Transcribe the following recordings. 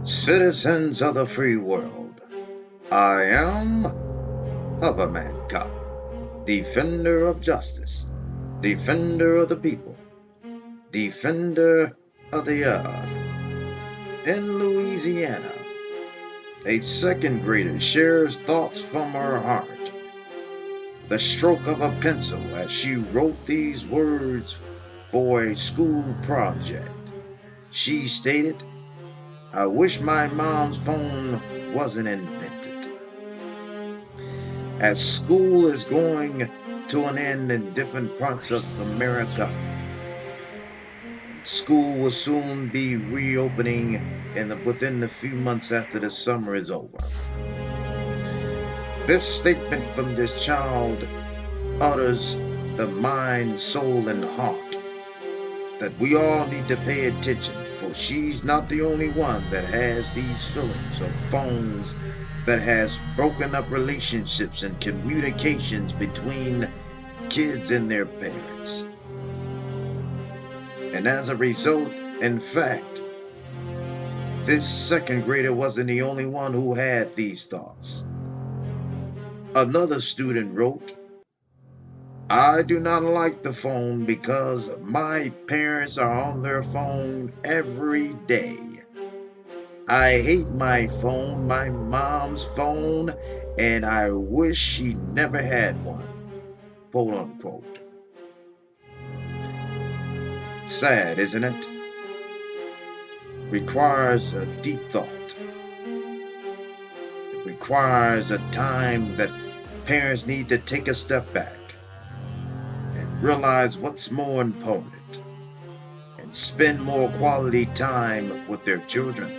Citizens of the free world, I am Hoverman Cop, defender of justice, defender of the people, defender of the earth. In Louisiana, a second grader shares thoughts from her heart. The stroke of a pencil as she wrote these words for a school project. She stated, "I wish my mom's phone wasn't invented." As school is going to an end in different parts of America, school will soon be reopening within a few months after the summer is over. This statement from this child utters the mind, soul, and heart that we all need to pay attention, for she's not the only one that has these feelings of phones that has broken up relationships and communications between kids and their parents. And as a result, in fact, this second grader wasn't the only one who had these thoughts. Another student wrote, "I do not like the phone because my parents are on their phone every day. I hate my phone, my mom's phone, and I wish she never had one," quote unquote. Sad, isn't it? Requires a deep thought. It requires a time that parents need to take a step back and realize what's more important and spend more quality time with their children.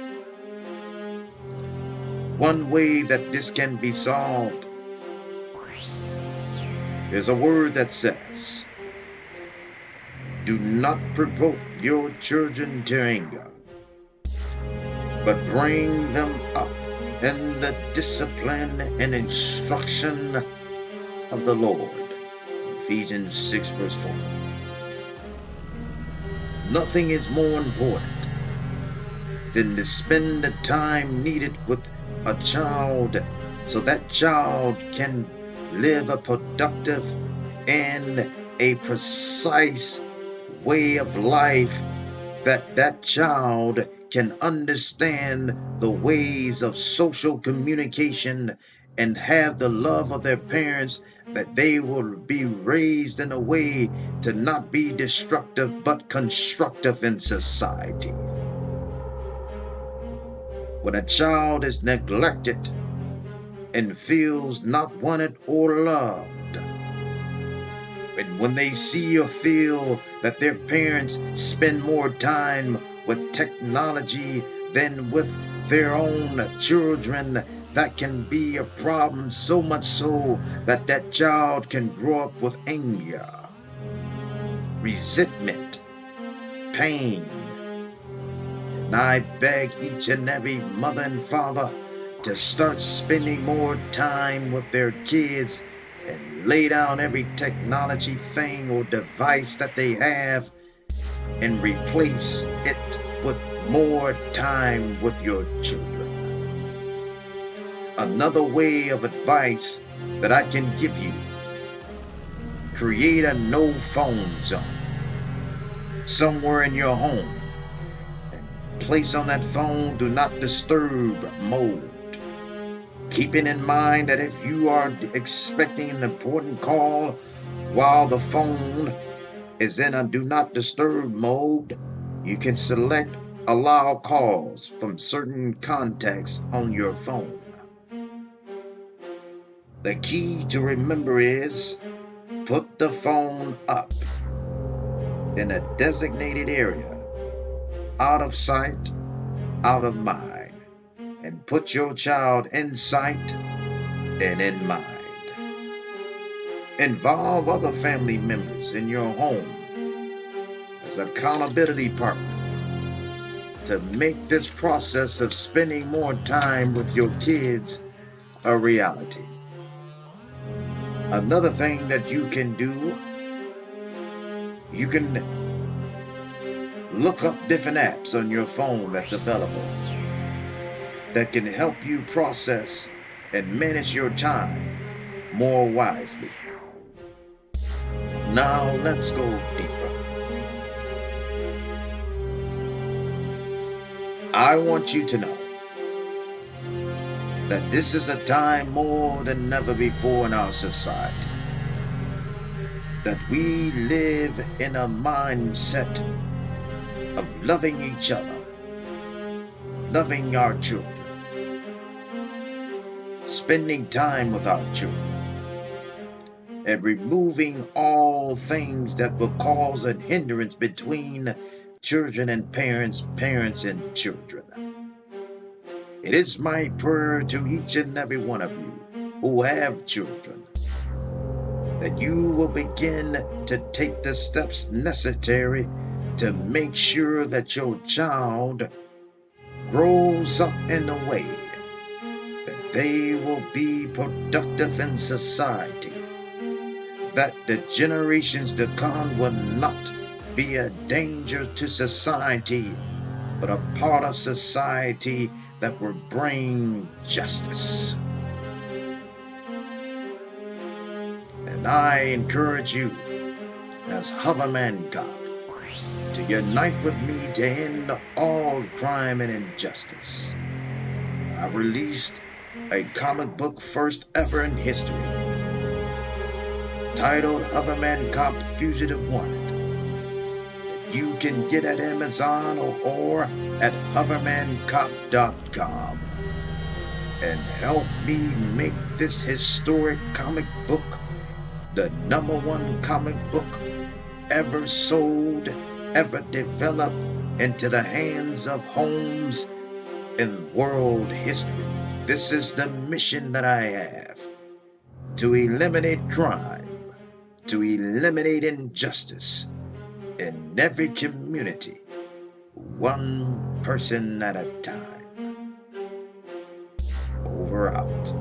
One way that this can be solved, there's a word that says, "Do not provoke your children to anger, but bring them up in the discipline and instruction of the Lord." Ephesians 6 verse 4. Nothing is more important than to spend the time needed with a child so that child can live a productive and a precise way of life, that child can understand the ways of social communication and have the love of their parents, that they will be raised in a way to not be destructive but constructive in society. When a child is neglected and feels not wanted or loved, and when they see or feel that their parents spend more time with technology than with their own children, that can be a problem, so much so that that child can grow up with anger, resentment, pain. And I beg each and every mother and father to start spending more time with their kids and lay down every technology thing or device that they have and replace it with more time with your children. Another way of advice that I can give you: create a no phone zone somewhere in your home and place on that phone do not disturb mode. Keeping in mind that if you are expecting an important call while the phone is in a do not disturb mode, you can select allow calls from certain contacts on your phone. The key to remember is put the phone up in a designated area, out of sight, out of mind, and put your child in sight and in mind. Involve other family members in your home as accountability partner to make this process of spending more time with your kids a reality. Another thing that you can do, you can look up different apps on your phone that's available that can help you process and manage your time more wisely. Now let's go deeper. I want you to know that this is a time more than ever before in our society, that we live in a mindset of loving each other, loving our children, spending time with our children, and removing all things that will cause a hindrance between children and parents, parents and children. It is my prayer to each and every one of you who have children that you will begin to take the steps necessary to make sure that your child grows up in a way that they will be productive in society, that the generations to come will not be a danger to society, but a part of society that will bring justice. And I encourage you, as Hoverman God, to unite with me to end all crime and injustice. I released a comic book first ever in history, titled Hoverman Cop Fugitive Wanted, that you can get at Amazon or at hovermancop.com, and help me make this historic comic book the #1 comic book ever sold, ever developed into the hands of homes in world history. This is the mission that I have: to eliminate crime, to eliminate injustice in every community, one person at a time. Over out.